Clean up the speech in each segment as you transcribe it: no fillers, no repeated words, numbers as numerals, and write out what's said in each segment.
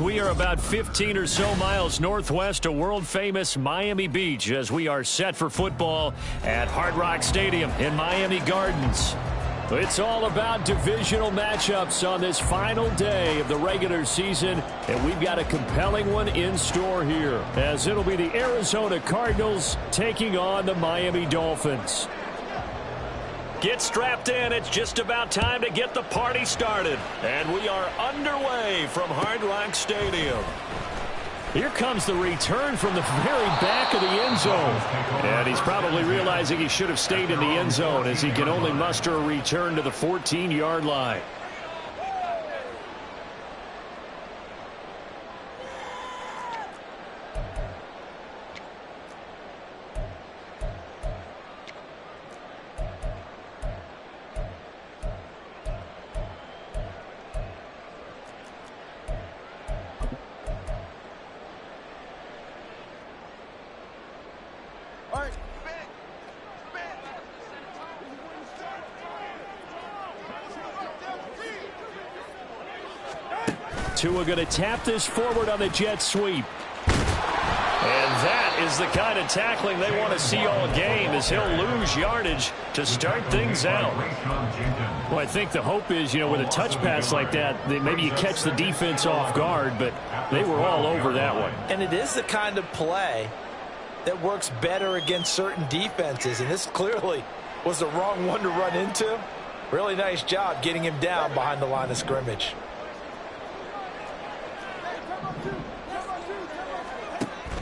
We are about 15 or so miles northwest of world-famous Miami Beach as we are set for football at Hard Rock Stadium in Miami Gardens. It's all about divisional matchups on this final day of the regular season, and we've got a compelling one in store here, as it'll be the Arizona Cardinals taking on the Miami Dolphins. Get strapped in. It's just about time to get the party started. And we are underway from Hard Rock Stadium. Here comes the return from the very back of the end zone. And he's probably realizing he should have stayed in the end zone as he can only muster a return to the 14-yard line. Tua going to tap this forward on the jet sweep. And that is the kind of tackling they want to see all game, as he'll lose yardage to start things out. Well, I think the hope is, with a touch pass like that, maybe you catch the defense off guard, but they were all over that one. And it is the kind of play that works better against certain defenses, and this clearly was the wrong one to run into. Really nice job getting him down behind the line of scrimmage.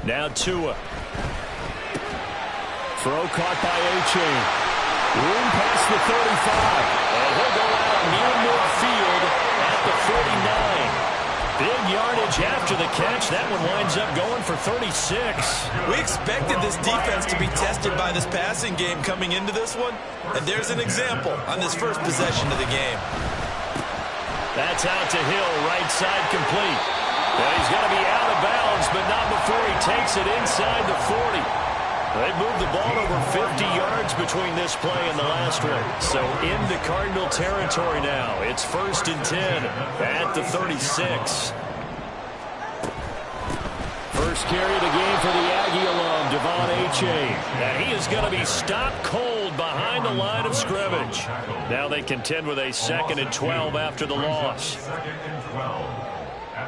Now Tua. Throw caught by A-Chain. Room past the 35. And he'll go out near midfield at the 49. Big yardage after the catch. That one winds up going for 36. We expected this defense to be tested by this passing game coming into this one. And there's an example on this first possession of the game. That's out to Hill, right side complete. Well, he's going to be out of bounds, but not before he takes it inside the 40. They've moved the ball over 50 yards between this play and the last one. So into Cardinal territory now. It's 1st and 10 at the 36. First carry of the game for the Aggie alum, Devon A-Chain. Now he is going to be stopped cold behind the line of scrimmage. Now they contend with a 2nd and 12 after the loss.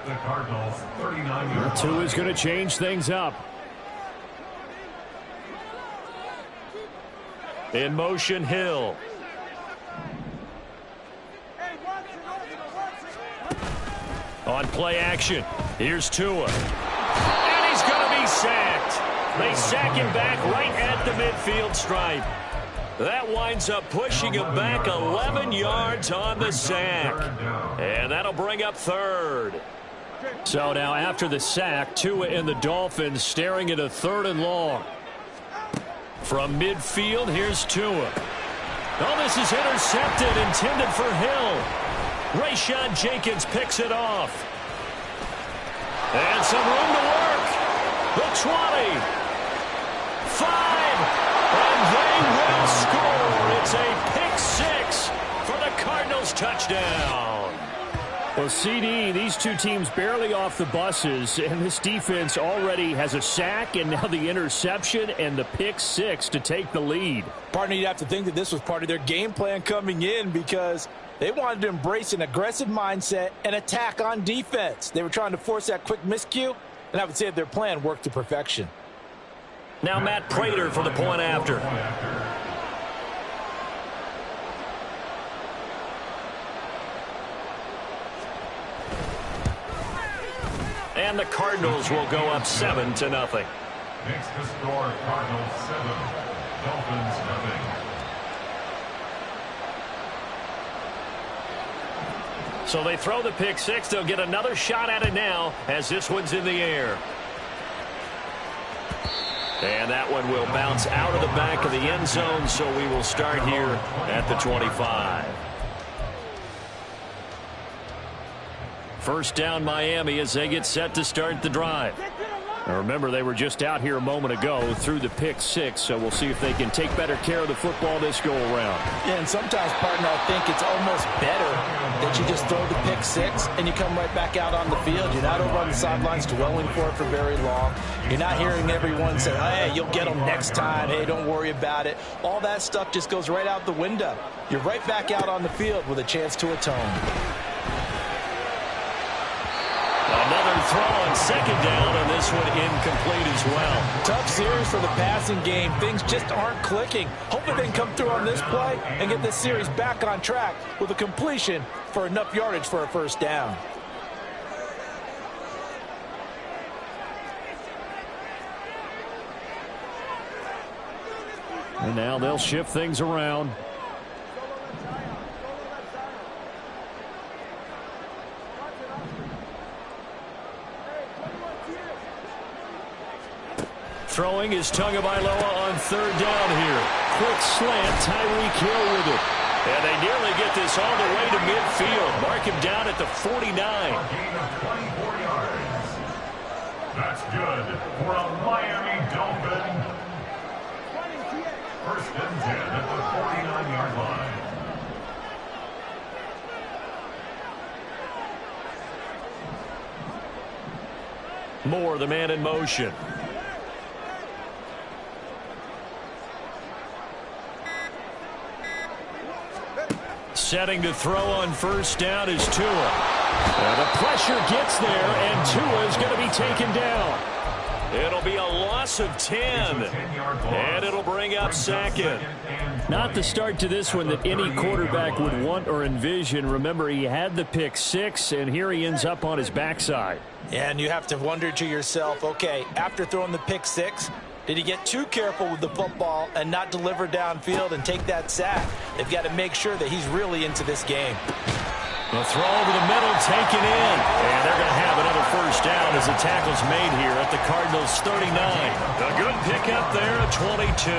The Cardinals, 39. Tua is going to change things up. In motion, Hill. On play action, here's Tua. And he's going to be sacked. They sack him back right at the midfield stripe. That winds up pushing him back 11 yards on the sack. And that'll bring up 3rd. So now after the sack, Tua and the Dolphins staring at a 3rd and long. From midfield, here's Tua. Oh, this is intercepted, intended for Hill. Rayshon Jenkins picks it off. And some room to work. The 20. 5. And they will score. It's a pick 6 for the Cardinals touchdown. Well, CD, these two teams barely off the buses, and this defense already has a sack and now the interception and the pick 6 to take the lead. Partner, you'd have to think that this was part of their game plan coming in, because they wanted to embrace an aggressive mindset and attack on defense. They were trying to force that quick miscue, and I would say that their plan worked to perfection. Now Matt Prater for the point after. And the Cardinals will go up 7-0. Next to score, Cardinals 7, Dolphins 0. So they throw the pick 6. They'll get another shot at it now as this one's in the air. And that one will bounce out of the back of the end zone, so we will start here at the 25. First down Miami as they get set to start the drive. Now remember, they were just out here a moment ago through the pick six, so we'll see if they can take better care of the football this go around. Yeah, and sometimes, partner, I think it's almost better that you just throw the pick six and you come right back out on the field. You're not over on the sidelines dwelling for it for very long. You're not hearing everyone say, hey, you'll get them next time. Hey, don't worry about it. All that stuff just goes right out the window. You're right back out on the field with a chance to atone. Another throw on second down, and this one incomplete as well. Tough series for the passing game. Things just aren't clicking. Hopefully they can come through on this play and get this series back on track with a completion for enough yardage for a first down. And now they'll shift things around. Throwing is Tagovailoa on third down here. Quick slant, Tyreek Hill with it. And they nearly get this all the way to midfield. Mark him down at the 49. Gain of 24 yards. That's good for a Miami Dolphin. First and 10 at the 49-yard line. Moore, the man in motion. Setting to throw on first down is Tua. The pressure gets there, and Tua is going to be taken down. It'll be a loss of 10, and it'll bring up second. Not the start to this one that any quarterback would want or envision. Remember, he had the pick six, and here he ends up on his backside. And you have to wonder to yourself, okay, after throwing the pick six, did he get too careful with the football and not deliver downfield and take that sack? They've got to make sure that he's really into this game. The throw over the middle taken in. And they're going to have another first down as the tackle's made here at the Cardinals' 39. A good pickup there at 22.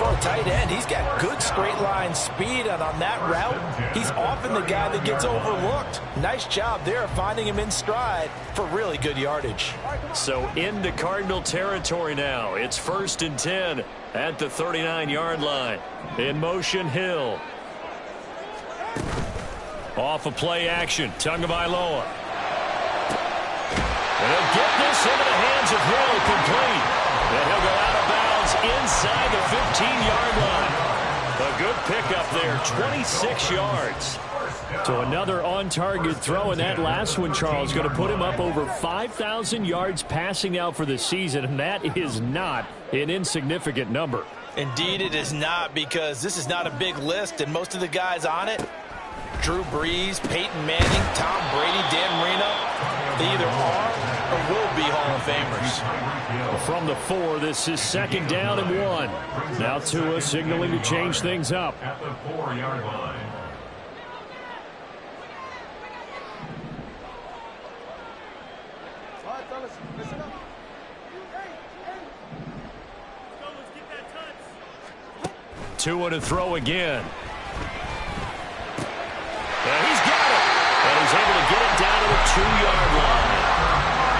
For a tight end, he's got good straight line speed, and on that route, he's often the guy that gets overlooked. Nice job there finding him in stride for really good yardage. So into Cardinal territory now. It's first and 10 at the 39-yard line. In motion, Hill. Off of play action, Tagovailoa. They'll get this into the hands of Hill, complete. And he'll go out of bounds inside the 15-yard line. A good pickup there, 26 yards. So another on-target throw, and that last one, Charles, going to put him up over 5,000 yards passing out for the season, and that is not an insignificant number. Indeed it is not, because this is not a big list, and most of the guys on it, Drew Brees, Peyton Manning, Tom Brady, Dan Marino, they either are or will be Hall of Famers. From the 4, this is second down and 1. Now Tua signaling to change things up. At the 4-yard line. Tua to throw again. And he's got it. And he's able to get it down to the 2-yard line.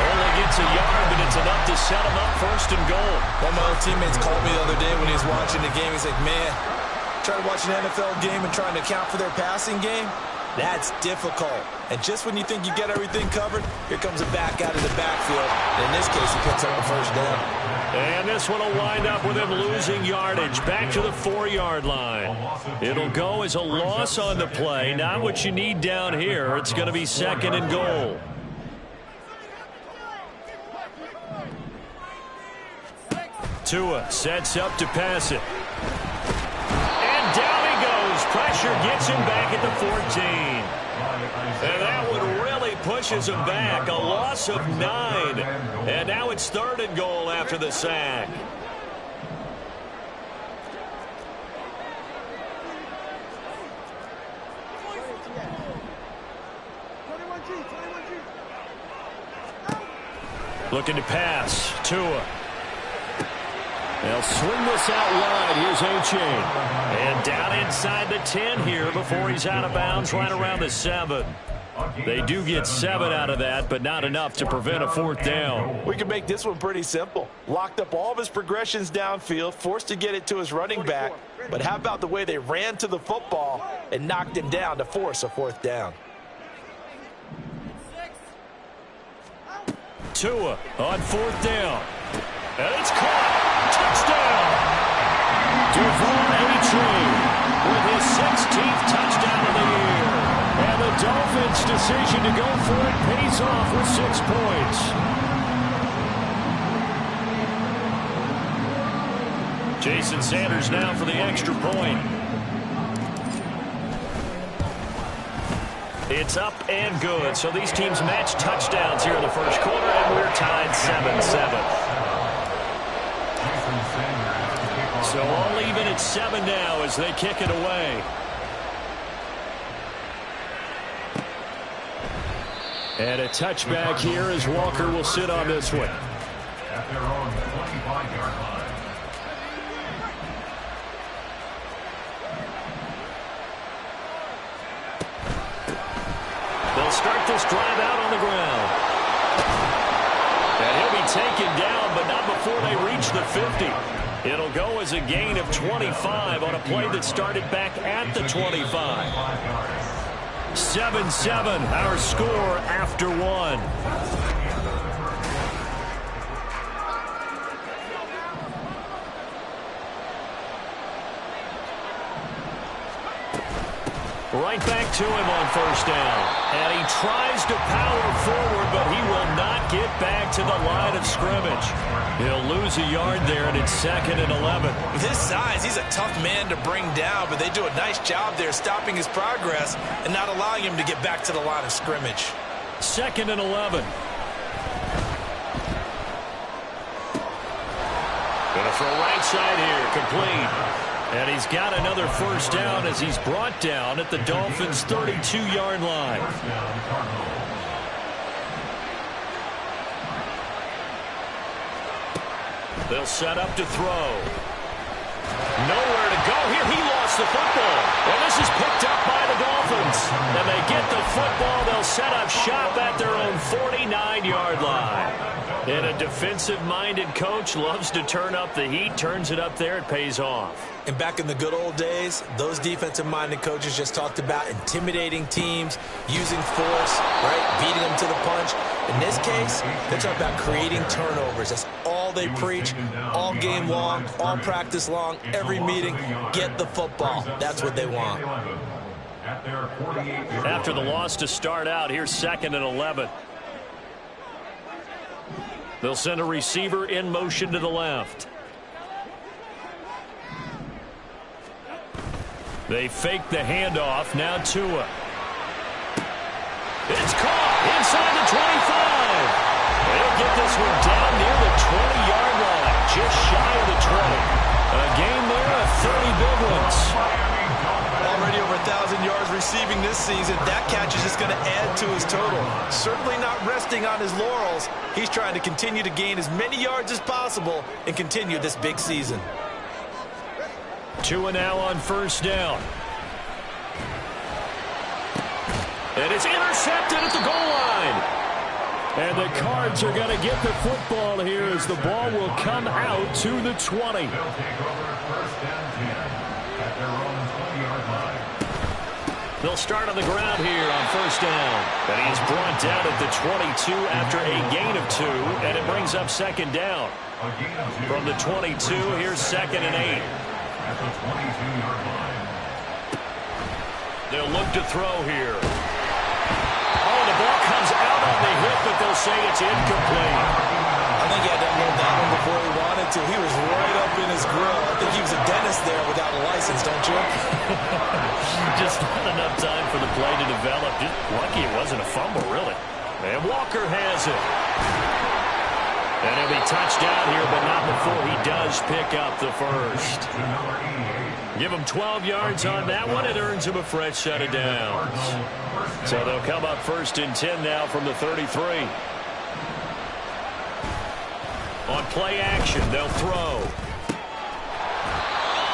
Only gets a yard, but it's enough to set him up first and goal. One of my old teammates called me the other day when he was watching the game. He's like, man, trying to watch an NFL game and trying to account for their passing game, that's difficult. And just when you think you get everything covered, here comes a back out of the backfield. And in this case, he picks up the first down. And this one will wind up with him losing yardage back to the 4-yard line. It'll go as a loss on the play. Not what you need down here. It's going to be second and goal. Tua sets up to pass it. And down he goes. Pressure gets him back at the 14. And that one really pushes him back. A loss of 9. And now it's third and goal after the sack. Looking to pass. Tua. They'll swing this out wide. Here's A-Chain. And down inside the 10 here before he's out of bounds right around the 7. They do get 7 out of that, but not enough to prevent a 4th down. We can make this one pretty simple. Locked up all of his progressions downfield, forced to get it to his running back. But how about the way they ran to the football and knocked him down to force a 4th down? Tua on 4th down. And it's caught. Touchdown. Devon with his 16th touchdown of the year. And the Dolphins' decision to go for it pays off with 6 points. Jason Sanders now for the extra point. It's up and good. So these teams match touchdowns here in the first quarter, and we're tied 7-7. So all even at 7 now as they kick it away. And a touchback here as Walker will sit on this one. At their own 25-yard line. They'll start this drive out on the ground. And he'll be taken down, but not before they reach the 50. It'll go as a gain of 25 on a play that started back at the 25. 7-7, our score after 1. Right back to him on 1st down. And he tries to power forward, but he will not get back to the line of scrimmage. He'll lose a yard there, and it's 2nd and 11. With his size, he's a tough man to bring down, but they do a nice job there stopping his progress and not allowing him to get back to the line of scrimmage. 2nd and 11. Gonna throw right side here, complete. And he's got another 1st down as he's brought down at the Dolphins' 32-yard line. They'll set up to throw. Nowhere to go here. He lost the football. Well, this is picked up by the Dolphins. And they get the football. They'll set up shop at their own 49-yard line. And a defensive-minded coach loves to turn up the heat, turns it up there, it pays off. And back in the good old days, those defensive-minded coaches just talked about intimidating teams, using force, right, beating them to the punch. In this case, they talk about creating turnovers. That's all they preach, all game long, all practice long, every meeting. Get the football. That's what they want. After the loss to start out, here's 2nd and 11. They'll send a receiver in motion to the left. They fake the handoff. Now Tua. It's caught inside the 25. They'll get this one down near the 20-yard line, just shy of the 20. A game there of 30 big ones. Already over 1,000 yards receiving this season. That catch is just going to add to his total. Certainly not resting on his laurels. He's trying to continue to gain as many yards as possible and continue this big season. Tua now on 1st down. And it's intercepted at the goal line. And the Cards are going to get the football here as the ball will come out to the 20. They'll take over 1st and 10 at their own 20-yard line. They'll start on the ground here on 1st down. And he's brought down at the 22 after a gain of 2. And it brings up 2nd down. From the 22, here's 2nd and 8. At the 22-yard line. They'll look to throw here. Oh, the ball comes out on the hit, but they'll say it's incomplete. I think he had to unload that one before he wanted to. He was right up in his grill. I think he was a dentist there without a license, don't you? Just not enough time for the play to develop. Just lucky it wasn't a fumble, really. And Walker has it. And he'll be touched out here, but not before he does pick up the 1st. Give him 12 yards on that one. It earns him a fresh set of downs. So they'll come up 1st and 10 now from the 33. On play action, they'll throw.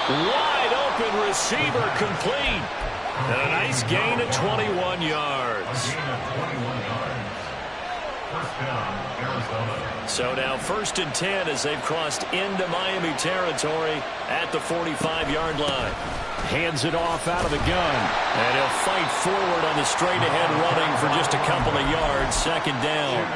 Wide open receiver complete. And a nice gain of 21 yards. So now 1st and 10 as they've crossed into Miami territory at the 45-yard line. Hands it off out of the gun. And he'll fight forward on the straight-ahead running for just a couple of yards. 2nd down.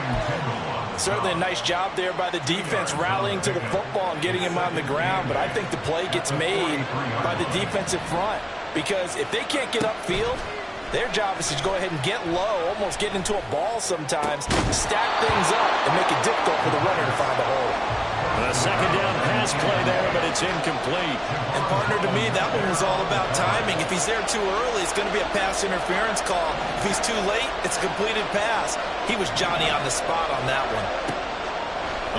Certainly a nice job there by the defense rallying to the football and getting him on the ground. But I think the play gets made by the defensive front. Because if they can't get upfield, their job is to go ahead and get low, almost get into a ball sometimes, stack things up, and make it difficult for the runner to find a hole. A 2nd down pass play there, but it's incomplete. And, partner, to me, that one was all about timing. If he's there too early, it's going to be a pass interference call. If he's too late, it's a completed pass. He was Johnny on the spot on that one.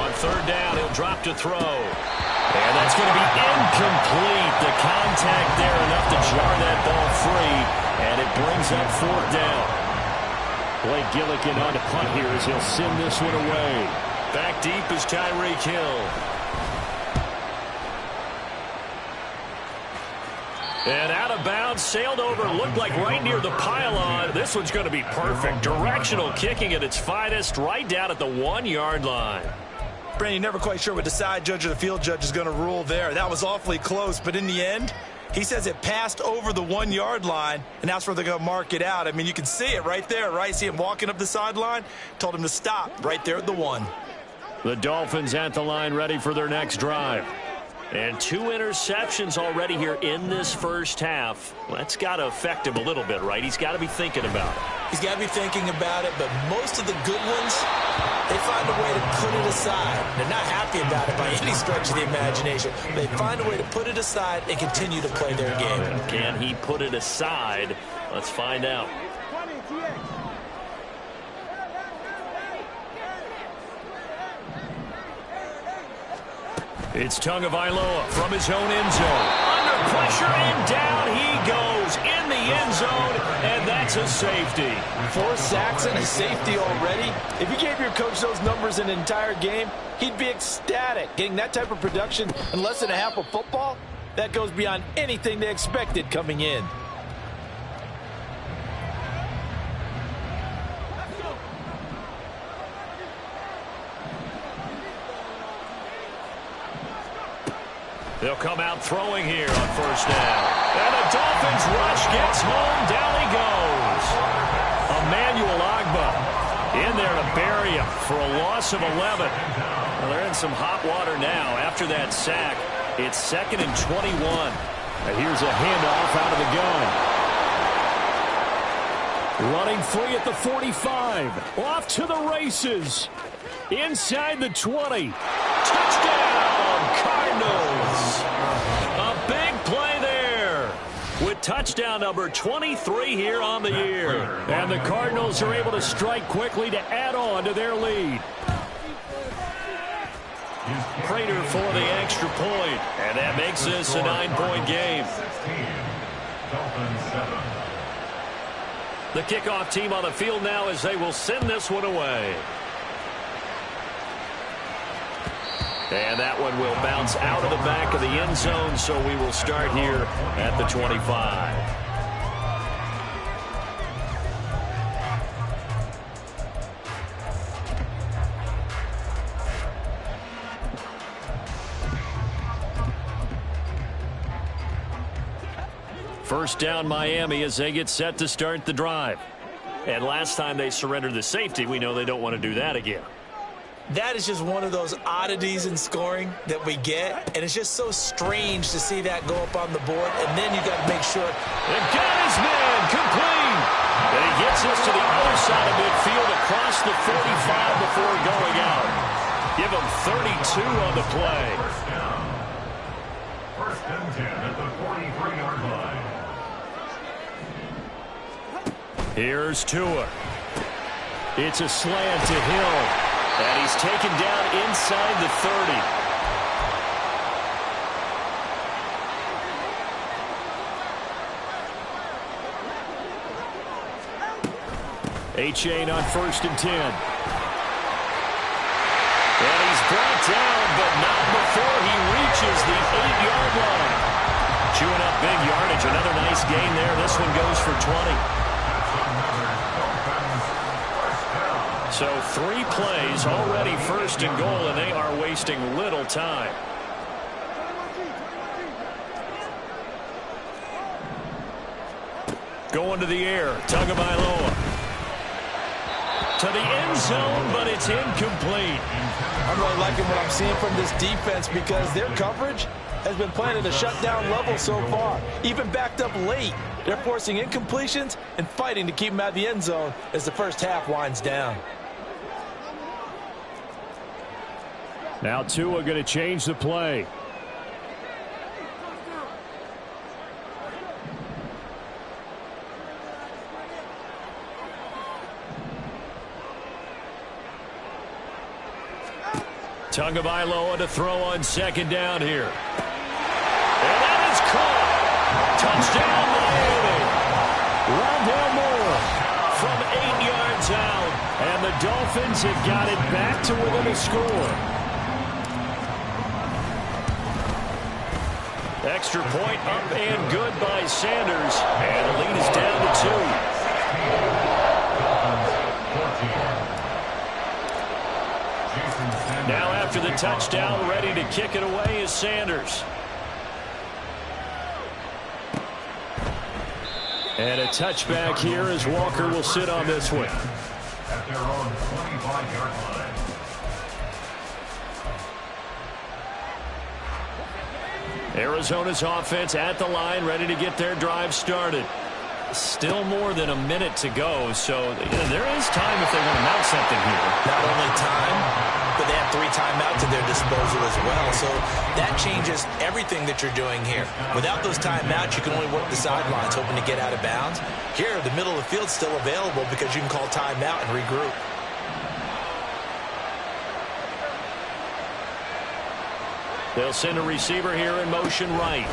On 3rd down, he'll drop to throw. And that's going to be incomplete. The contact there enough to jar that ball free. And it brings up 4th down. Blake Gillikin on the punt here as he'll send this one away. Back deep is Tyreek Hill. And out of bounds, sailed over, looked like right near the pylon. This one's going to be perfect. Directional kicking at its finest, right down at the 1-yard line. Brandon, you're never quite sure what the side judge or the field judge is going to rule there. That was awfully close, but in the end, he says it passed over the 1-yard line, and that's where they're going to mark it out. I mean, you can see it right there, right? See him walking up the sideline? Told him to stop right there at the 1. The Dolphins at the line ready for their next drive. And 2 interceptions already here in this first half. Well, that's got to affect him a little bit, right? He's got to be thinking about it. He's got to be thinking about it, but most of the good ones, they find a way to put it aside. They're not happy about it by any stretch of the imagination. They find a way to put it aside and continue to play their game. Can he put it aside? Let's find out. It's Tagovailoa from his own end zone. Under pressure and down he goes in the end zone, and that's a safety. 4 sacks and a safety already. If you gave your coach those numbers in an entire game, he'd be ecstatic. Getting that type of production in less than a half of football, that goes beyond anything they expected coming in. They'll come out throwing here on 1st down. And the Dolphins rush gets home. Down he goes. Emmanuel Ogbah in there to bury him for a loss of 11. Well, they're in some hot water now after that sack. It's 2nd and 21. And here's a handoff out of the gun. Running free at the 45. Off to the races. Inside the 20. Touchdown, Cardinals. A big play there with touchdown number 23 here on the year. And the Cardinals are able to strike quickly to add on to their lead. Prater for the extra point, and that makes this a 9-point game. The kickoff team on the field now as they will send this one away. And that one will bounce out of the back of the end zone, so we will start here at the 25. First down Miami as they get set to start the drive. And last time they surrendered the safety, we know they don't want to do that again. That is just one of those oddities in scoring that we get, and it's just so strange to see that go up on the board, and then you got to make sure. They've got his man complete, and he gets us to the other side of midfield across the 45 before going out. Give him 32 on the play. First and 10 at the 43-yard line. Here's Tua. It's a slant to Hill. And he's taken down inside the 30. A-Chain on 1st and 10. And he's brought down, but not before he reaches the 8-yard line. Chewing up big yardage. Another nice gain there. This one goes for 20. So 3 plays, already first and goal, and they are wasting little time. Going to the air, Tagovailoa. To the end zone, but it's incomplete. I'm really liking what I'm seeing from this defense because their coverage has been playing at a shutdown level so far. Even backed up late, they're forcing incompletions and fighting to keep them out of the end zone as the first half winds down. Now Tua going to change the play. Tagovailoa to throw on second down here. And that is caught. Touchdown, Miami. Rondale Moore from 8 yards out. And the Dolphins have got it back to within a score. Extra point up and good by Sanders. And the lead is down to 2. Now after the touchdown, ready to kick it away is Sanders. And a touchback here as Walker will sit on this one. At their own 25-yard line. Arizona's offense at the line, ready to get their drive started. Still more than a minute to go, so there is time if they want to mount something here. Not only time, but they have 3 timeouts at their disposal as well. So that changes everything that you're doing here. Without those timeouts, you can only work the sidelines, hoping to get out of bounds. Here, the middle of the field's still available because you can call timeout and regroup. They'll send a receiver here in motion right.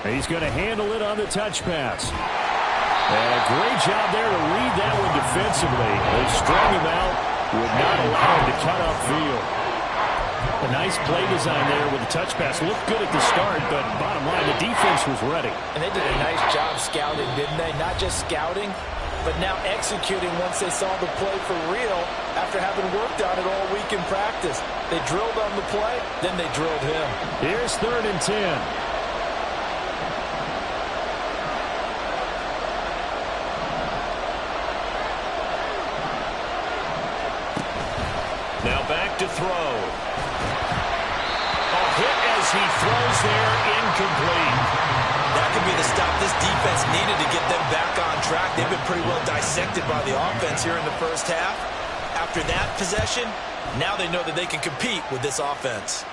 He's going to handle it on the touch pass. And a great job there to read that one defensively. They strung him out, would not allow him to cut upfield. A nice play design there with the touch pass. Looked good at the start, but bottom line, the defense was ready. And they did a nice job scouting, didn't they? Not just scouting, but now executing once they saw the play for real after having worked on it all week in practice. They drilled on the play, then they drilled him. Here's 3rd and 10. Now back to throw. A hit as he throws there, incomplete. That could be the stop this defense needed to get them back on track. They've been pretty well dissected by the offense here in the first half. After that possession, now they know that they can compete with this offense.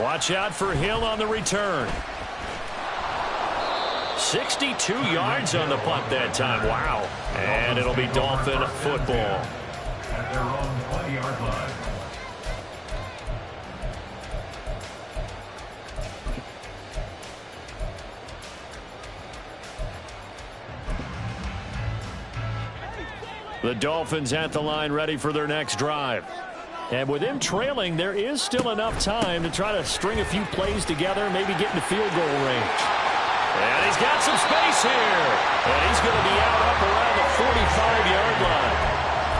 Watch out for Hill on the return. 62 yards on the punt that time. Wow. And it'll be Dolphin football. At their own 20-yard line. The Dolphins at the line, ready for their next drive. And with them trailing, there is still enough time to try to string a few plays together, maybe get into field goal range. And he's got some space here. And he's going to be out up around the 45-yard line.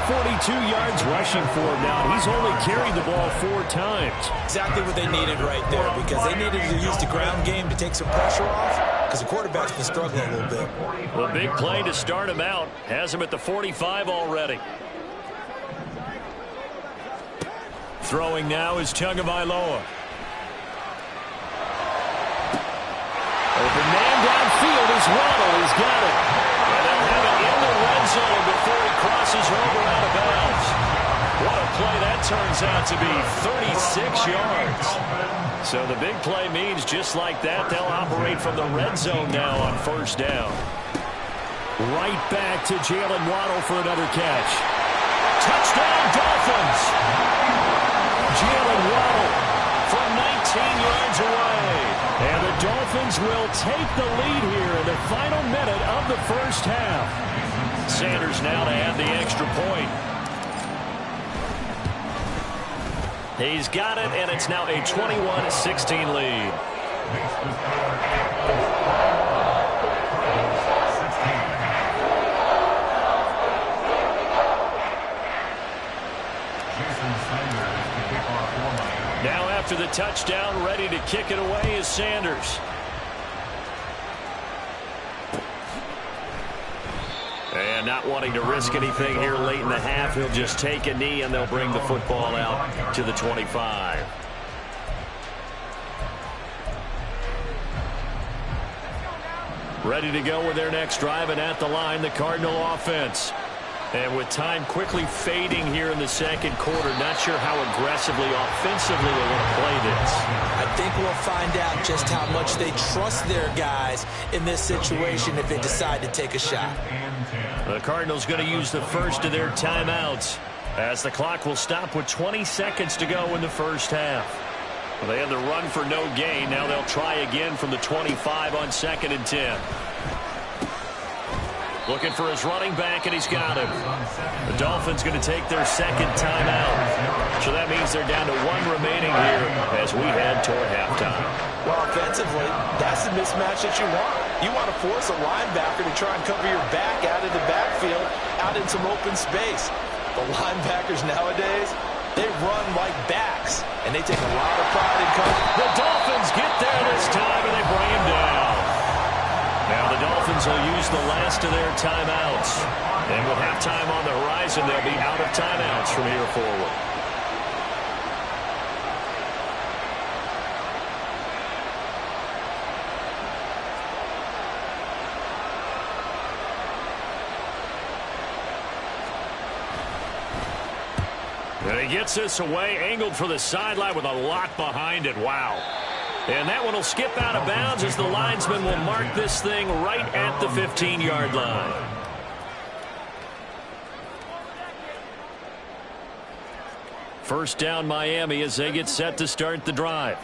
42 yards rushing for him now. He's only carried the ball 4 times. Exactly what they needed right there, because they needed to use the ground game to take some pressure off, because the quarterback's been struggling a little bit. Well, big play to start him out. Has him at the 45 already. Throwing now is Tagovailoa. Open man downfield is Waddle. He's got it. And they'll have it in the red zone before he crosses over out of bounds. What a play that turns out to be. 36 yards. So the big play means just like that, they'll operate from the red zone now on first down. Right back to Jalen Waddle for another catch. Touchdown, Dolphins. Jalen Waddle from 19 yards away. And the Dolphins will take the lead here in the final minute of the first half. Sanders now to add the extra point. He's got it, and it's now a 21-16 lead. Makes the score 16. Jason Sanders to kick off for Miami. Now after the touchdown, ready to kick it away is Sanders. And not wanting to risk anything here late in the half, he'll just take a knee and they'll bring the football out to the 25. Ready to go with their next drive, and at the line, the Cardinal offense. And with time quickly fading here in the second quarter, not sure how aggressively, offensively they want to play this. I think we'll find out just how much they trust their guys in this situation if they decide to take a shot. The Cardinals going to use the first of their timeouts as the clock will stop with 20 seconds to go in the first half. Well, they had the run for no gain. Now they'll try again from the 25 on 2nd and 10. Looking for his running back, and he's got him. The Dolphins going to take their second timeout. So that means they're down to 1 remaining here as we head toward halftime. Well, offensively, that's the mismatch that you want. You want to force a linebacker to try and cover your back out of the backfield, out in some open space. The linebackers nowadays, they run like backs, and they take a lot of pride in coverage. The Dolphins get there this time, and they bring him down. Now the Dolphins will use the last of their timeouts. And with halftime on the horizon, they'll be out of timeouts from here forward. And he gets this away, angled for the sideline with a lot behind it. Wow. And that one will skip out of bounds as the linesman will mark this thing right at the 15-yard line. First down Miami as they get set to start the drive.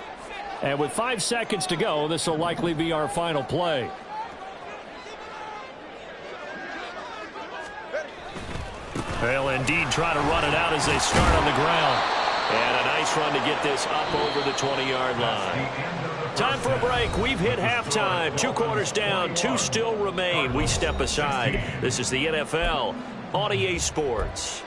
And with 5 seconds to go, this will likely be our final play. They'll indeed try to run it out as they start on the ground. And a nice run to get this up over the 20-yard line. Time for a break. We've hit halftime. 2 quarters down. 2 still remain. We step aside. This is the NFL on EA Sports.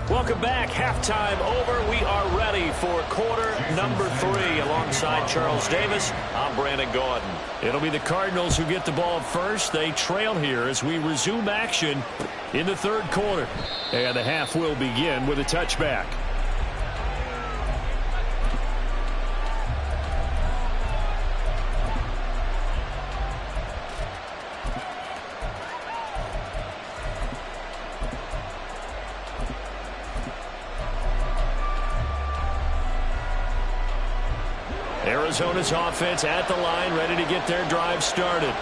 Welcome back. Halftime over. We are ready for quarter number 3. Alongside Charles Davis, I'm Brandon Gaudin. It'll be the Cardinals who get the ball first. They trail here as we resume action in the third quarter. And the half will begin with a touchback. Arizona's offense at the line, ready to get their drive started.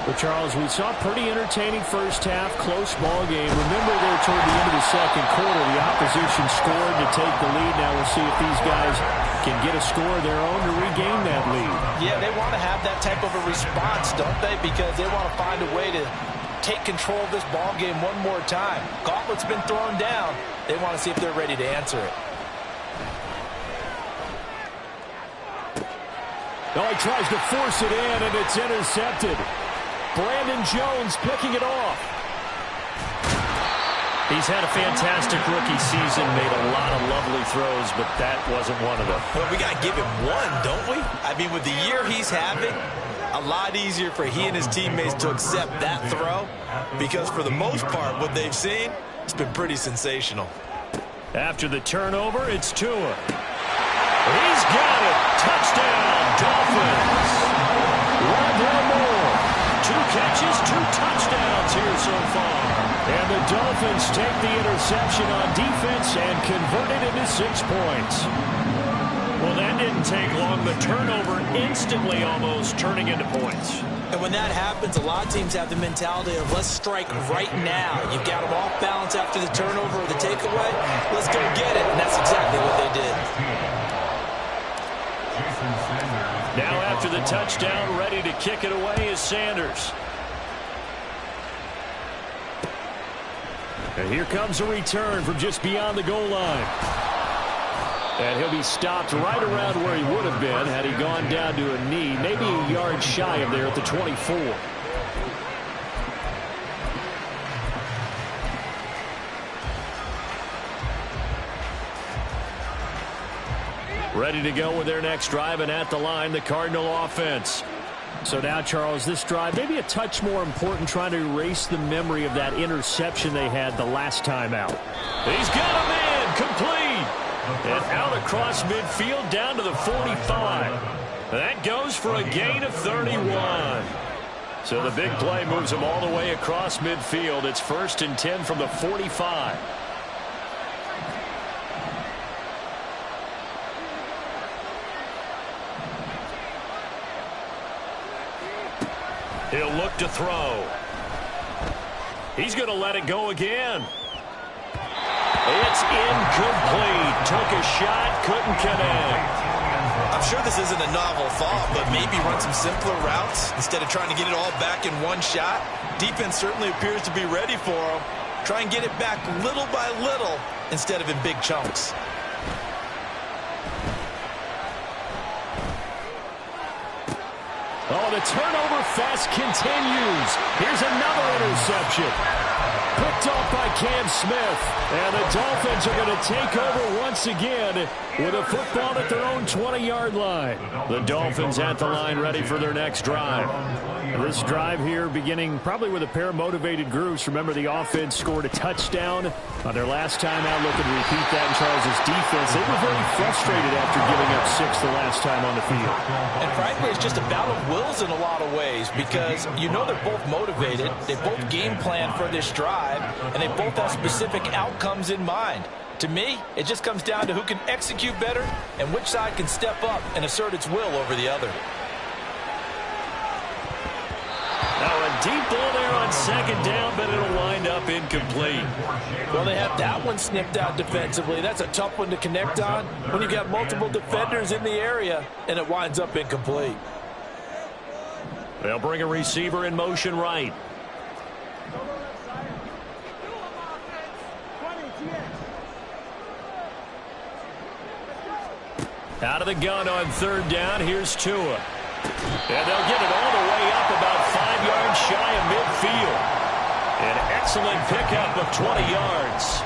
But, Charles, we saw a pretty entertaining first half, close ball game. Remember there toward the end of the second quarter, the opposition scored to take the lead. Now we'll see if these guys can get a score of their own to regain that lead. Yeah, they want to have that type of a response, don't they? Because they want to find a way to take control of this ball game one more time. Gauntlet's been thrown down. They want to see if they're ready to answer it. Oh, he tries to force it in, and it's intercepted. Brandon Jones picking it off. He's had a fantastic rookie season, made a lot of lovely throws, but that wasn't one of them. Well, we got to give him one, don't we? I mean, with the year he's having, a lot easier for he and his teammates to accept that throw because for the most part, what they've seen, it's been pretty sensational. After the turnover, it's Tua. He's got it. Touchdown, Dolphins. Rondell Moore. 2 catches, 2 touchdowns here so far. And the Dolphins take the interception on defense and convert it into 6 points. Well, that didn't take long. The turnover instantly almost turning into points. And when that happens, a lot of teams have the mentality of let's strike right now. You've got them off balance after the turnover or the takeaway. Let's go get it. And that's exactly what they did. Now after the touchdown, ready to kick it away is Sanders. And here comes a return from just beyond the goal line. And he'll be stopped right around where he would have been had he gone down to a knee, maybe a yard shy of there at the 24. Ready to go with their next drive, and at the line, the Cardinal offense. So now, Charles, this drive maybe a touch more important, trying to erase the memory of that interception they had the last time out. He's got a man, complete. And out across midfield down to the 45. That goes for a gain of 31. So the big play moves him all the way across midfield. It's 1st and 10 from the 45. He'll look to throw. He's going to let it go again. It's incomplete. Took a shot, couldn't connect. I'm sure this isn't a novel thought, but maybe run some simpler routes instead of trying to get it all back in one shot. Defense certainly appears to be ready for him. Try and get it back little by little instead of in big chunks. Oh, the turnover fest continues. Here's another interception. Picked off by Cam Smith. And the Dolphins are going to take over once again with a football at their own 20-yard line. The Dolphins at the line, ready for their next drive. This drive here beginning probably with a pair of motivated groups. Remember, the offense scored a touchdown on their last time out. Looking to repeat that in Charles' defense. They were very frustrated after giving up 6 the last time on the field. And frankly, it's just a battle of wills in a lot of ways, because you know they're both motivated. They both game plan for this drive, and they both have specific outcomes in mind. To me, it just comes down to who can execute better and which side can step up and assert its will over the other. Now a deep ball there on 2nd down, but it'll wind up incomplete. Well, they have that one snipped out defensively. That's a tough one to connect on when you got multiple defenders in the area, and it winds up incomplete. They'll bring a receiver in motion right. Out of the gun on 3rd down, here's Tua. And they'll get it all the way up about 5 yards shy of midfield. An excellent pickup of 20 yards.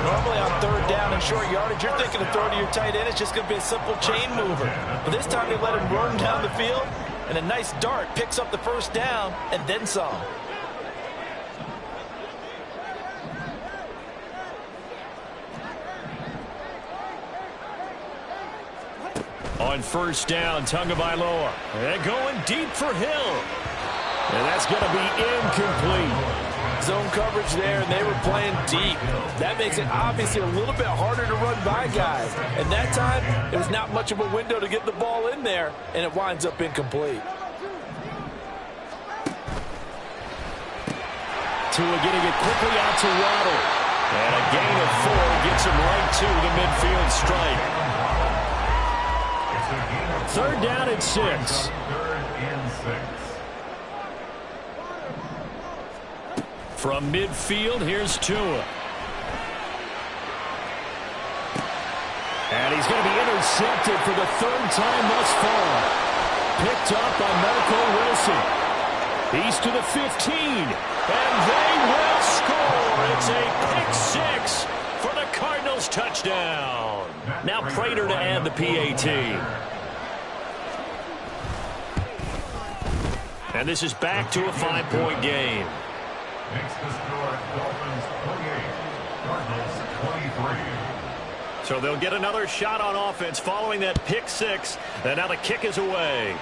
Normally on 3rd down and short yardage, you're thinking of throwing to your tight end. It's just going to be a simple chain mover. But this time they let him roam down the field, and a nice dart picks up the 1st down and then some. On 1st down, Tagovailoa. And going deep for Hill. And that's going to be incomplete. Zone coverage there, and they were playing deep. That makes it obviously a little bit harder to run by guys. And that time, there was not much of a window to get the ball in there, and it winds up incomplete. Tua getting it quickly out to Waddle. And a gain of 4 gets him right to the midfield strike. 3rd down and 6. 3rd and 6. From midfield, here's Tua. And he's going to be intercepted for the 3rd time thus far. Picked up by Marco Wilson. He's to the 15. And they will score. It's a pick 6 for the Cardinals touchdown. Now Prater to add the PAT. And this is back to a 5-point game. Makes the score Dolphins 28, Cardinals 23. So they'll get another shot on offense following that pick 6. And now the kick is away.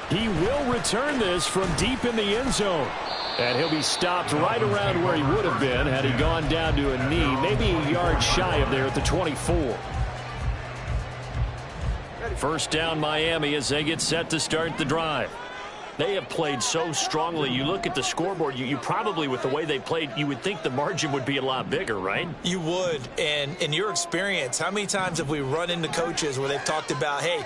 He will return this from deep in the end zone. And he'll be stopped right around where he would have been had he gone down to a knee, maybe a yard shy of there at the 24. 1st down Miami as they get set to start the drive. They have played so strongly. You look at the scoreboard, you probably, with the way they played, you would think the margin would be a lot bigger, right? You would. And in your experience, how many times have we run into coaches where they've talked about, hey,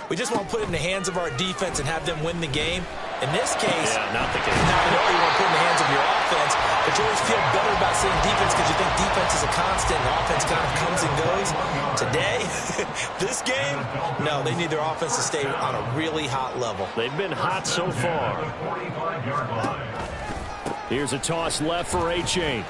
we just want to put it in the hands of our defense and have them win the game? In this case, not the case. Not at all. You want to put it in the hands of your offense, but you always feel better about saying defense because you think defense is a constant and offense kind of comes and goes. Today, this game, no, they need their offense to stay on a really hot level. They've been hot so far. Here's a toss left for A-Chain.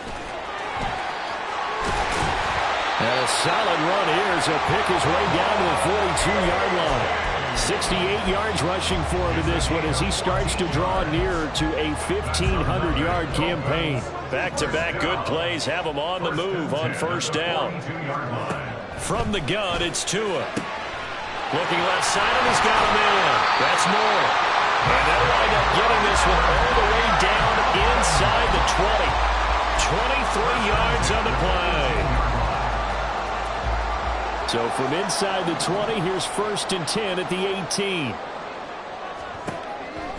And a solid run here as he'll pick his way down to the 42-yard line. 68 yards rushing for him in this one as he starts to draw nearer to a 1,500-yard campaign. Back-to-back good plays have him on the move on first down. From the gun, it's Tua. Looking left side, and he's got him in. That's more. And they'll wind up getting this one all the way down inside the 20. 23 yards on the play. So from inside the 20, here's 1st and 10 at the 18.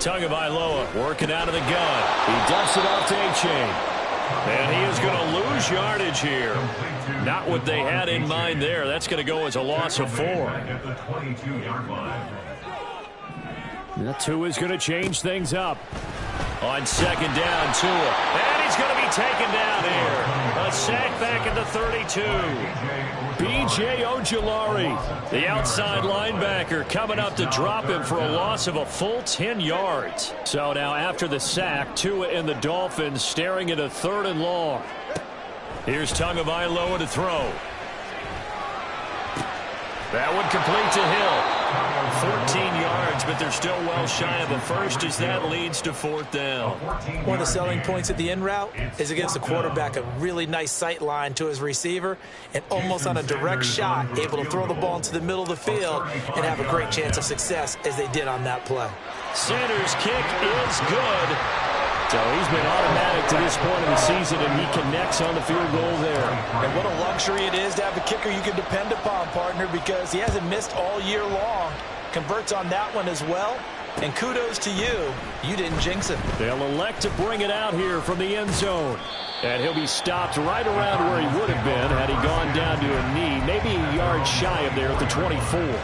Tagovailoa working out of the gun. He dumps it off to A-Chain. And he is going to lose yardage here. Not what they had in mind there. That's going to go as a loss of 4. Tua is going to change things up. On second down, Tua. And he's going to be taken down here. A sack back at the 32. B.J. Ojulari, the outside linebacker, coming up to drop him for a loss of a full 10 yards. So now after the sack, Tua and the Dolphins staring at a 3rd and long. Here's Tagovailoa to throw. That one complete to Hill. 14 yards, but they're still well shy of a first as that leads to 4th down. One of the selling points at the end route is against the quarterback, a really nice sight line to his receiver, and almost on a direct shot, able to throw the ball into the middle of the field and have a great chance of success as they did on that play. Center's kick is good. So he's been automatic to this point of the season, and he connects on the field goal there. And what a luxury it is to have a kicker you can depend upon, partner, because he hasn't missed all year long. Converts on that one as well. And kudos to you. You didn't jinx it. They'll elect to bring it out here from the end zone. And he'll be stopped right around where he would have been had he gone down to a knee, maybe a yard shy of there at the 24.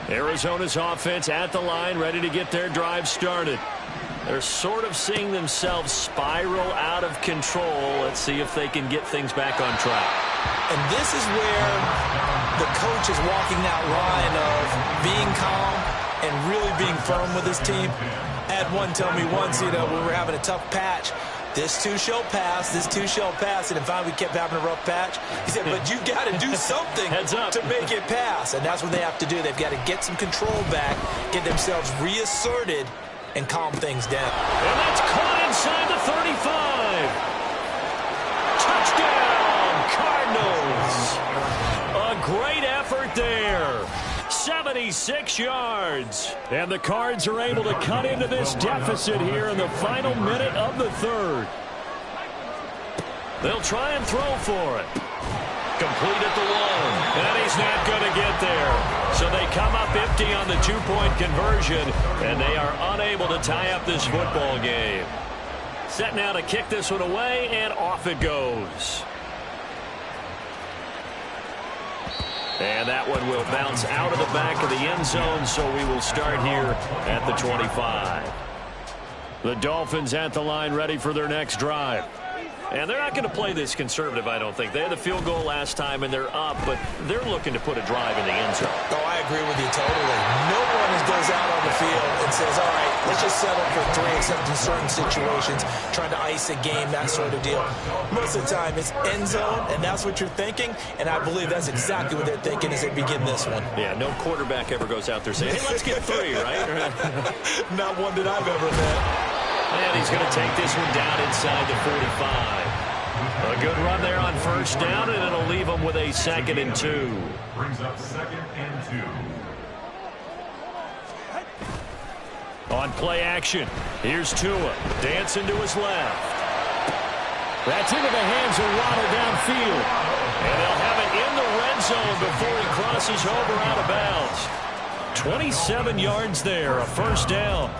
Arizona's offense at the line, ready to get their drive started. They're sort of seeing themselves spiral out of control. Let's see if they can get things back on track. And this is where the coach is walking that line of being calm and really being firm with his team. I had one tell me once, when we were having a tough patch, this too shall pass, this too shall pass. And finally we kept having a rough patch. He said, but you've got to do something to make it pass. And that's what they have to do. They've got to get some control back, get themselves reasserted, and calm things down. And that's caught inside the 35. Touchdown, Cardinals. A great effort there. 76 yards. And the Cards are able to cut into this deficit here in the final minute of the 3rd. They'll try and throw for it. Complete at the 1. And he's not going to get there. So they come up empty on the 2-point conversion, and they are unable to tie up this football game. Set now to kick this one away, and off it goes. And that one will bounce out of the back of the end zone, so we will start here at the 25. The Dolphins at the line, ready for their next drive. And they're not going to play this conservative, I don't think. They had the field goal last time, and they're up, but they're looking to put a drive in the end zone. Oh, I agree with you totally. No one goes out on the field and says, all right, let's just settle for 3, except in certain situations, trying to ice a game, that sort of deal. Most of the time, it's end zone, and that's what you're thinking, and I believe that's exactly what they're thinking as they begin this one. Yeah, no quarterback ever goes out there saying, hey, let's get 3, right? Not one that I've ever met. And he's going to take this one down inside the 45. A good run there on first down, and it'll leave him with a 2nd and 2. Brings up 2nd and 2. On play action, here's Tua, dancing to his left. That's into the hands of Waddle downfield. And they'll have it in the red zone before he crosses over out of bounds. 27 yards there, a first down.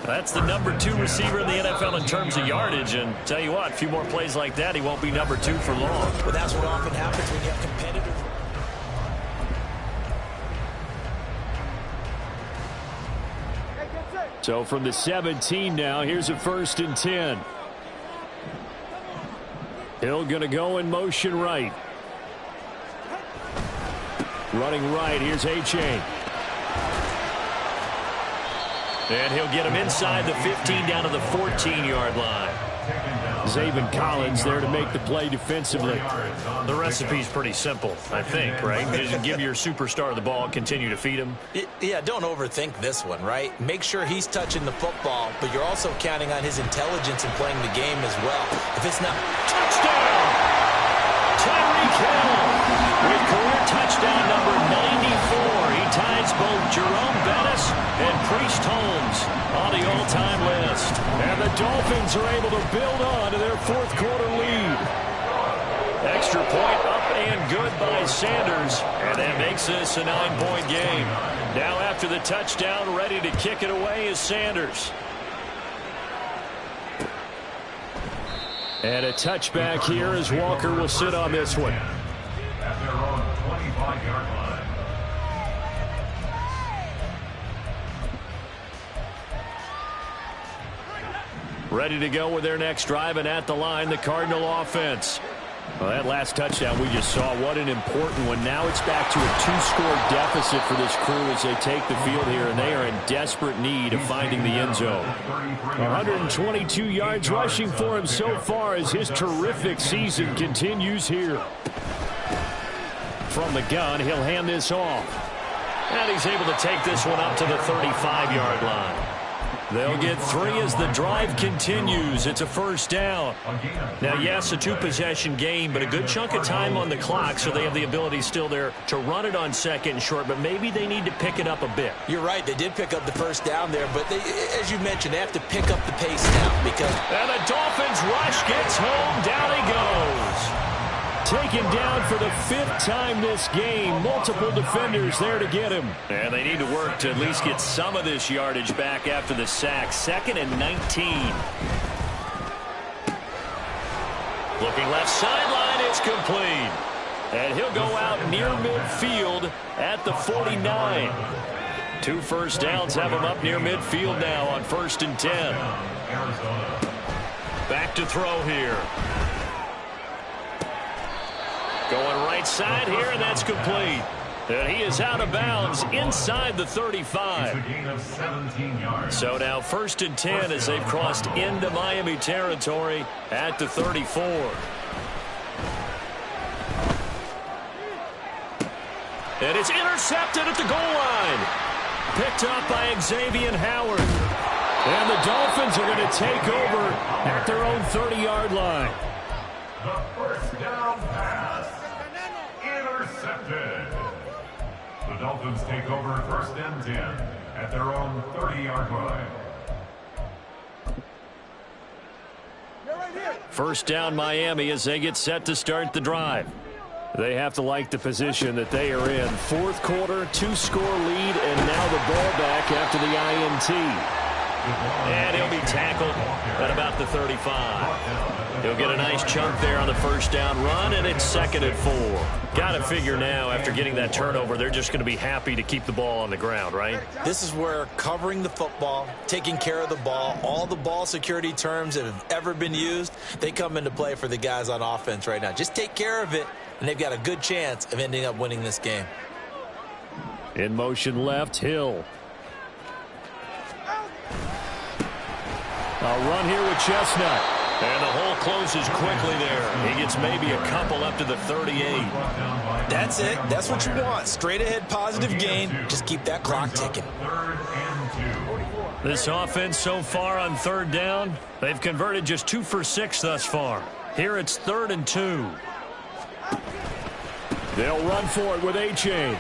That's the number 2 receiver in the NFL in terms of yardage. And tell you what, a few more plays like that, he won't be number 2 for long. Well, that's what often happens when you have competitors. So from the 17 now, here's a 1st and 10. Hill going to go in motion right. Running right, here's A-Chain. And he'll get him inside the 15 down to the 14-yard line. Zaven Collins there to make the play defensively. The recipe's pretty simple, I think, right? Just give your superstar the ball, continue to feed him. Yeah, don't overthink this one, right? Make sure he's touching the football, but you're also counting on his intelligence in playing the game as well. If it's not... Touchdown! Tyreek Hill with career touchdown number 94. He ties both Jerome Bettis and Priest Holmes on the all-time list. And the Dolphins are able to build on to their 4th quarter lead. Extra point up and good by Sanders. And that makes this a 9-point game. Now after the touchdown, ready to kick it away is Sanders. And a touchback here as Walker will sit on this one. At their own 25-yard line. Ready to go with their next drive, and at the line, the Cardinal offense. Well, that last touchdown we just saw, what an important one. Now it's back to a 2-score deficit for this crew as they take the field here, and they are in desperate need of finding the end zone. 122 yards rushing for him so far as his terrific season continues here. From the gun, he'll hand this off. And he's able to take this one up to the 35-yard line. They'll get 3 as the drive continues. It's a first down. Now, yes, a 2-possession game, but a good chunk of time on the clock, so they have the ability still there to run it on 2nd and short, but maybe they need to pick it up a bit. You're right. They did pick up the first down there, but they, as you mentioned, they have to pick up the pace now because... And the Dolphins rush gets home. Down he goes. Taken down for the 5th time this game. Multiple defenders there to get him. And they need to work to at least get some of this yardage back after the sack. 2nd and 19. Looking left sideline, it's complete. And he'll go out near midfield at the 49. 2 first downs have him up near midfield now on 1st and 10. Back to throw here. Going right side here, and that's complete. And he is out of bounds inside the 35. So now 1st and 10 as they've crossed into Miami territory at the 34. And it's intercepted at the goal line. Picked up by Xavier Howard. And the Dolphins are going to take over at their own 30-yard line. The first down pass. Intercepted. The Dolphins take over 1st and 10 at their own 30-yard line. First down Miami as they get set to start the drive. They have to like the position that they are in. 4th quarter, 2-score lead, and now the ball back after the INT. And he'll be tackled at about the 35. He'll get a nice chunk there on the first down run, and it's 2nd and 4. Got to figure now, after getting that turnover, they're just going to be happy to keep the ball on the ground, right? This is where covering the football, taking care of the ball, all the ball security terms that have ever been used, they come into play for the guys on offense right now. Just take care of it, and they've got a good chance of ending up winning this game. In motion left, Hill. A run here with Chestnut. And the hole closes quickly there. He gets maybe a couple up to the 38. That's it. That's what you want. Straight ahead positive gain. Just keep that clock ticking. This offense so far on 3rd down, they've converted just 2 for 6 thus far. Here it's 3rd and 2. They'll run for it with A-Chain.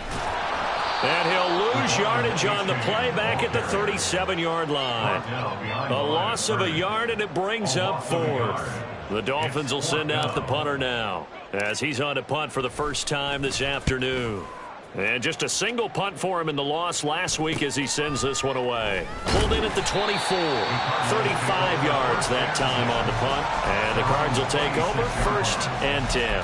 And he'll lose yardage on the play back at the 37-yard line. A loss of a yard, and it brings up 4th. The Dolphins will send out the punter now as he's on to punt for the first time this afternoon. And just a single punt for him in the loss last week as he sends this one away. Pulled in at the 24. 35 yards that time on the punt. And the Cards will take over 1st and 10.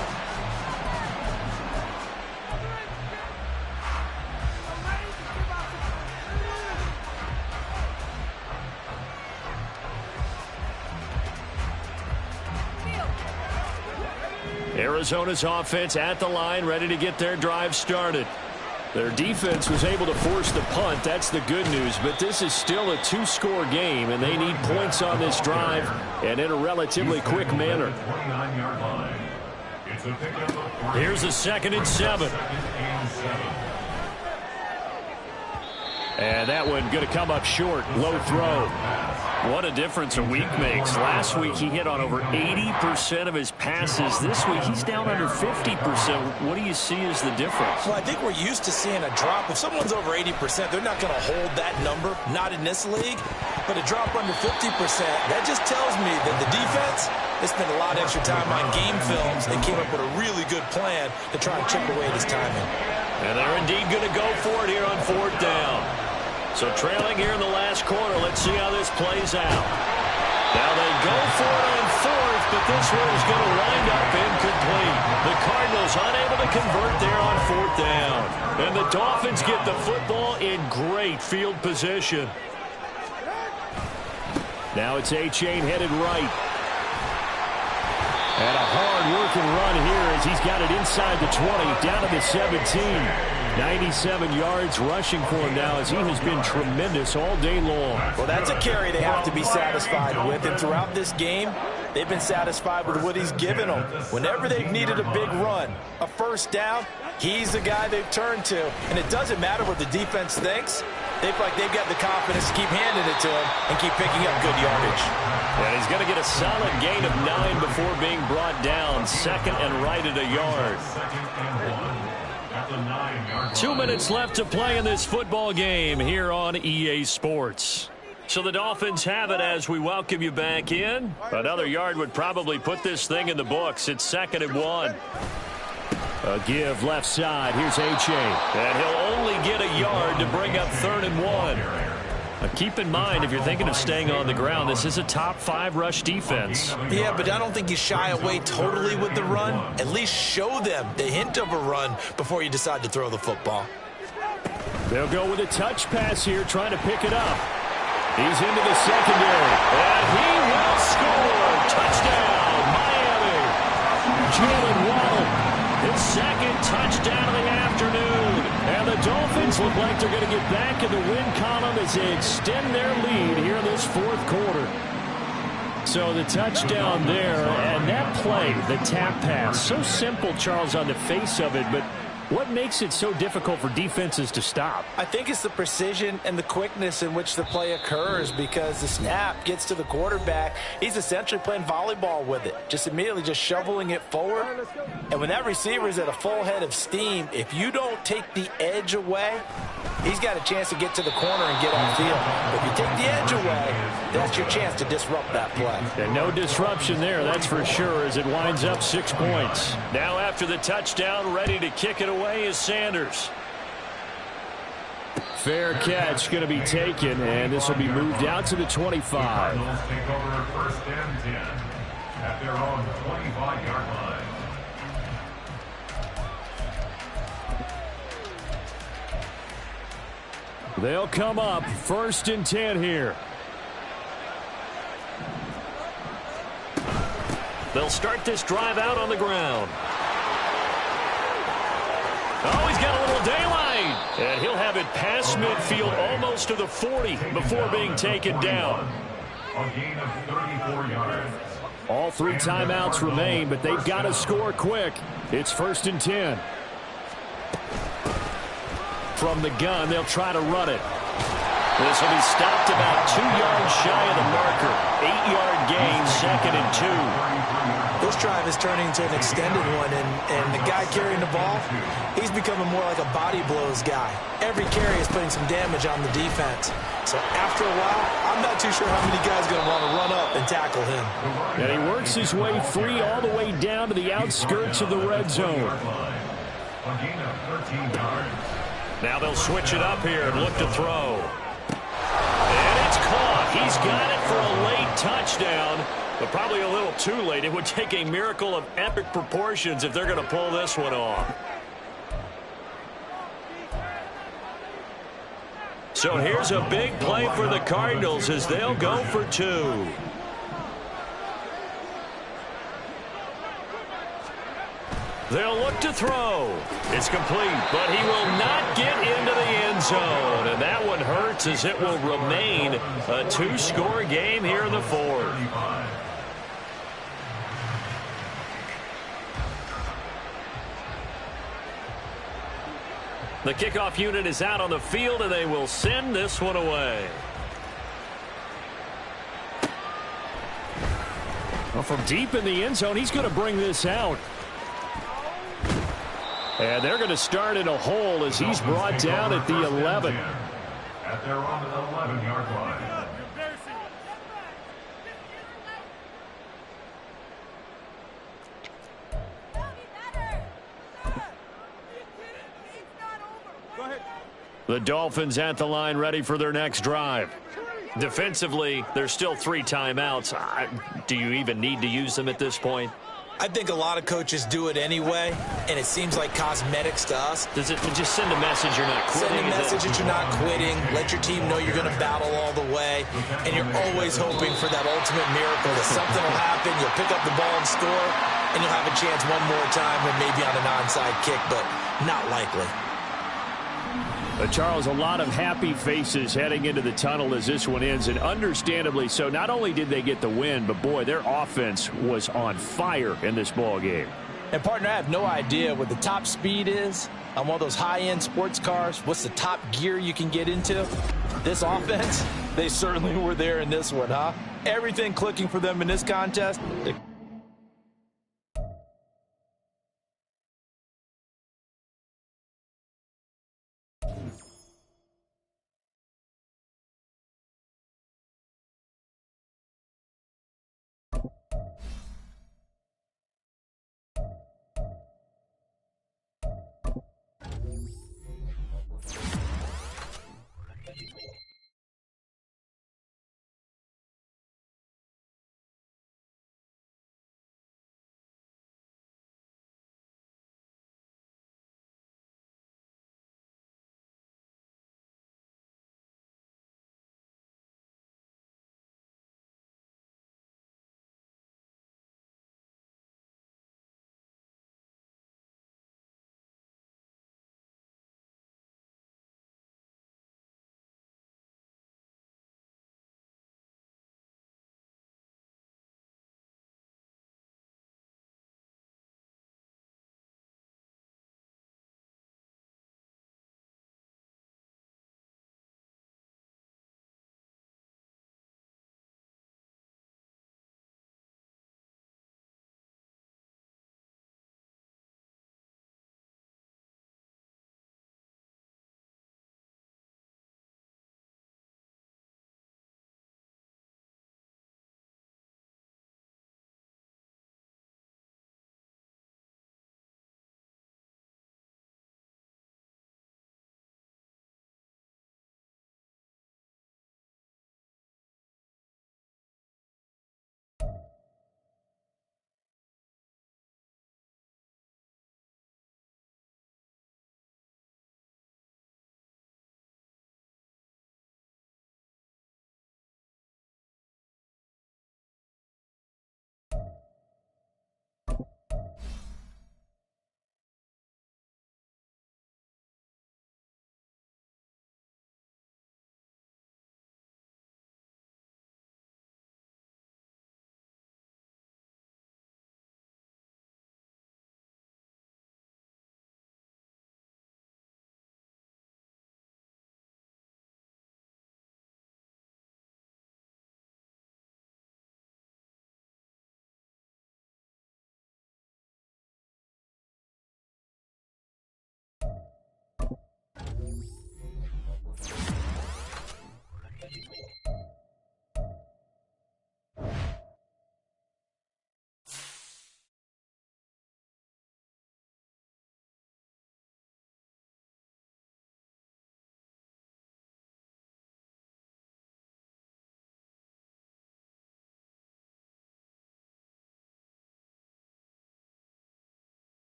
Arizona's offense at the line, ready to get their drive started. Their defense was able to force the punt. That's the good news, but this is still a 2-score game, and they need points on this drive and in a relatively quick manner. Here's a 2nd and 7. And that one going to come up short. Low throw. What a difference a week makes. Last week he hit on over 80% of his passes. This week he's down under 50%. What do you see as the difference? Well, I think we're used to seeing a drop. If someone's over 80%, they're not going to hold that number. Not in this league. But a drop under 50%, that just tells me that the defense, they spent a lot of extra time on game films and came up with a really good plan to try and chip away at his timing. And they're indeed going to go for it here on 4th down. So trailing here in the last quarter, let's see how this plays out. Now they go for it on 4th, but this one is going to wind up incomplete. The Cardinals unable to convert there on 4th down. And the Dolphins get the football in great field position. Now it's A-Chain headed right. And a hard-working run here as he's got it inside the 20, down to the 17. 97 yards rushing for him now as he has been tremendous all day long. Well, that's a carry they have to be satisfied with. And throughout this game, they've been satisfied with what he's given them. Whenever they've needed a big run, a 1st down, he's the guy they've turned to. And it doesn't matter what the defense thinks. They feel like they've got the confidence to keep handing it to him and keep picking up good yardage. And he's going to get a solid gain of 9 before being brought down. 2nd and right at a yard. 2 minutes left to play in this football game here on EA Sports. So the Dolphins have it as we welcome you back in. Another yard would probably put this thing in the books. It's 2nd and 1. A give left side. Here's A-Chain. And he'll only get a yard to bring up 3rd and 1. Keep in mind, if you're thinking of staying on the ground, this is a top 5 rush defense. Yeah, but I don't think you shy away totally with the run. At least show them the hint of a run before you decide to throw the football. They'll go with a touch pass here, trying to pick it up. He's into the secondary. And he will score. Touchdown, Miami. Jalen Waddle. His 2nd touchdown of the afternoon. And the Dolphins look like they're going to get back in the win column as they extend their lead here in this 4th quarter. So the touchdown there, and that play, the tap pass, so simple, Charles, on the face of it, but what makes it so difficult for defenses to stop? I think it's the precision and the quickness in which the play occurs, because the snap gets to the quarterback. He's essentially playing volleyball with it, just immediately just shoveling it forward. And when that receiver is at a full head of steam, if you don't take the edge away, he's got a chance to get to the corner and get on field. If you take the edge away, that's your chance to disrupt that play. And no disruption there, that's for sure, as it winds up 6 points. Now after the touchdown, ready to kick it away is Sanders. Fair catch going to be taken, and this will be moved out to the 25. Cardinals take over 1st and 10 at their own 25-yard line. They'll come up 1st and 10 here. They'll start this drive out on the ground. Oh, he's got a little daylight. And he'll have it past midfield almost to the 40 before being taken down. A gain of 34 yards. All 3 timeouts remain, but they've got to score quick. It's 1st and 10. From the gun, they'll try to run it. This will be stopped about 2 yards shy of the marker. 8-yard gain, 2nd and 2. This drive is turning into an extended one, and the guy carrying the ball, he's becoming more like a body blows guy. Every carry is putting some damage on the defense. So after a while, I'm not too sure how many guys are going to want to run up and tackle him. And he works his way free all the way down to the outskirts of the red zone. Now they'll switch it up here and look to throw. And it's caught. He's got it for a late touchdown, but probably a little too late. It would take a miracle of epic proportions if they're going to pull this one off. So here's a big play for the Cardinals as they'll go for 2. They'll look to throw. It's complete, but he will not get into the end zone. And that one hurts as it will remain a 2-score game here in the 4th. The kickoff unit is out on the field, and they will send this one away. Well, from deep in the end zone, he's going to bring this out. And they're going to start in a hole as he's brought down at the 11. At their own 11-yard line. The Dolphins at the line ready for their next drive. Defensively, there's still 3 timeouts. Do you even need to use them at this point? I think a lot of coaches do it anyway, and it seems like cosmetics to us. Does it just send a message you're not quitting? Send a message that you're not quitting. Let your team know you're going to battle all the way, and you're always hoping for that ultimate miracle that something will happen, you'll pick up the ball and score, and you'll have a chance one more time or maybe on an onside kick, but not likely. Charles, a lot of happy faces heading into the tunnel as this one ends, and understandably so. Not only did they get the win, but boy, their offense was on fire in this ball game. And partner, I have no idea what the top speed is on one of those high-end sports cars. What's the top gear you can get into? This offense, they certainly were there in this one, huh? Everything clicking for them in this contest.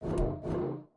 yards.